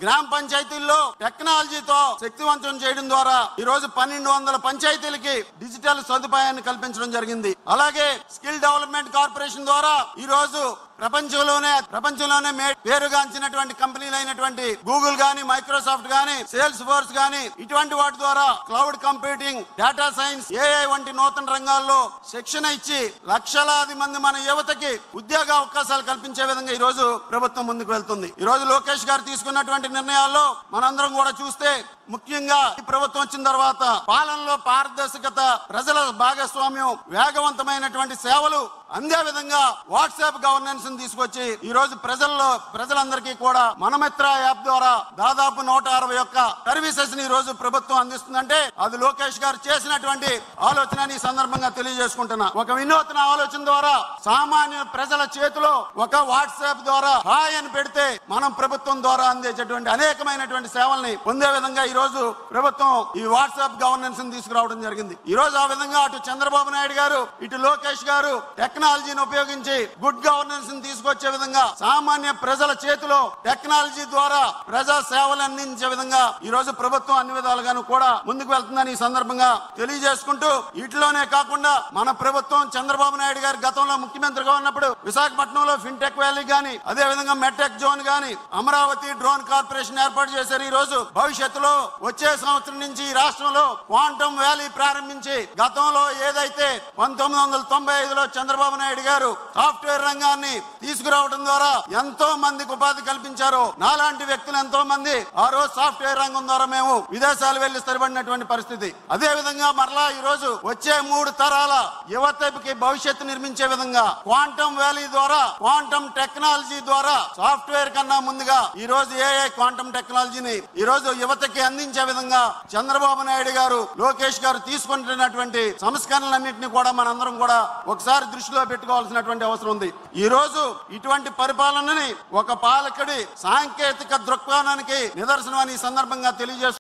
గ్రామ పంచాయతీల్లో టెక్నాలజీతో శక్తివంతం చేయడం ద్వారా ఈ రోజు 1200 పంచాయతీలకి డిజిటల్ సదుపాయాన్ని కల్పించడం జరిగింది. అలాగే స్కిల్ డెవలప్మెంట్ కార్పొరేషన్ ద్వారా ఈ రోజు ప్రపంచంలోనే పేరుగాంచినటువంటి కంపెనీలు అయినటువంటి గూగుల్ గాని, మైక్రోసాఫ్ట్ గాని, సేల్స్ ఫోర్స్ గాని ఇటువంటి వాటి ద్వారా cloud computing, data science, AI వంటి నూతన రంగాల్లో శిక్షణ ఇచ్చి లక్షలాది మంది మన యువతకి ఉద్యోగ అవకాశాలు కల్పించే విధంగా ఈ రోజు ప్రభుత్వం ముందుకు వెళ్తుంది. ఈ రోజు లోకేష్ గారు తీసుకున్నటువంటి నిర్ణయాల్లో మనందరం కూడా చూస్తే ముఖ్యంగా ఈ ప్రభుత్వం వచ్చిన తర్వాత పాలనలో పారదర్శకత, ప్రజల భాగస్వామ్యం, వేగవంతమైనటువంటి సేవలు అందే విధంగా వాట్సాప్ గవర్నెన్స్ తీసుకొచ్చి ఈ రోజు ప్రజలందరికీ కూడా మనమిత్ర యాప్ ద్వారా దాదాపు 161 సర్వీసెస్ ని ఈ రోజు ప్రభుత్వం అందిస్తుందంటే అది లోకేష్ గారు చేసినటువంటి ఆలోచన ఈ సందర్భంగా తెలియజేసుకుంటున్నా. ఒక వినూత్న ఆలోచన ద్వారా సామాన్య ప్రజల చేతిలో ఒక వాట్సాప్ ద్వారా హాయ్ అని పెడితే మనం ప్రభుత్వం ద్వారా అందేటటువంటి అనేకమైనటువంటి సేవల్ని పొందే విధంగా ఈ రోజు ప్రభుత్వం ఈ వాట్సాప్ గవర్నెన్స్ తీసుకురావడం జరిగింది. ఈ రోజు ఆ విధంగా అటు చంద్రబాబు నాయుడు గారు, ఇటు లోకేష్ గారు టెక్నాలజీని ఉపయోగించి గుడ్ గవర్నెన్స్ తీసుకొచ్చే విధంగా సామాన్య ప్రజల చేతిలో టెక్నాలజీ ద్వారా ప్రజా సేవలు అందించే విధంగా ఈ రోజు ప్రభుత్వం అన్ని విధాలుగాను కూడా ముందుకు వెళ్తుందని ఈ సందర్భంగా తెలియజేసుకుంటూ, వీటిలోనే కాకుండా మన ప్రభుత్వం చంద్రబాబు నాయుడు గారు గతంలో ముఖ్యమంత్రిగా ఉన్నప్పుడు విశాఖపట్నంలో ఫిన్టెక్ వ్యాలీ గాని, అదే విధంగా మెట్టెక్ జోన్ గాని, అమరావతి డ్రోన్ కార్పొరేషన్ ఏర్పాటు చేశారు. ఈ రోజు భవిష్యత్తులో వచ్చే సంవత్సరం నుంచి ఈ రాష్ట్రంలో క్వాంటమ్ వ్యాలీ ప్రారంభించి గతంలో ఏదైతే 1995లో చంద్రబాబు నాయుడు గారు సాఫ్ట్వేర్ రంగాన్ని తీసుకురావడం ద్వారా ఎంతో మందికి ఉపాధి కల్పించారో నాలాంటి వ్యక్తులు ఎంతో మంది ఆ రోజు సాఫ్ట్వేర్ రంగం ద్వారా మేము విదేశాలు వెళ్లి స్థిరపడినటువంటి పరిస్థితి. అదే విధంగా మరలా ఈ రోజు వచ్చే 3 తరాల యువతకి భవిష్యత్తు నిర్మించే విధంగా క్వాంటమ్ వ్యాలీ ద్వారా, క్వాంటమ్ టెక్నాలజీ ద్వారా సాఫ్ట్వేర్ కన్నా ముందుగా ఈ రోజు ఏఐ క్వాంటమ్ టెక్నాలజీని ఈ రోజు యువతకి అందించే విధంగా చంద్రబాబు నాయుడు గారు, లోకేష్ గారు తీసుకుంటున్నటువంటి సంస్కరణలన్నింటినీ కూడా మనందరం కూడా ఒకసారి దృష్టిలో పెట్టుకోవాల్సినటువంటి అవసరం ఉంది. ఈ రోజు ఇటువంటి పరిపాలనని ఒక పాలకుడి సాంకేతిక దృక్పథానికి నిదర్శనం అని ఈ సందర్భంగా తెలియజేస్తున్నారు.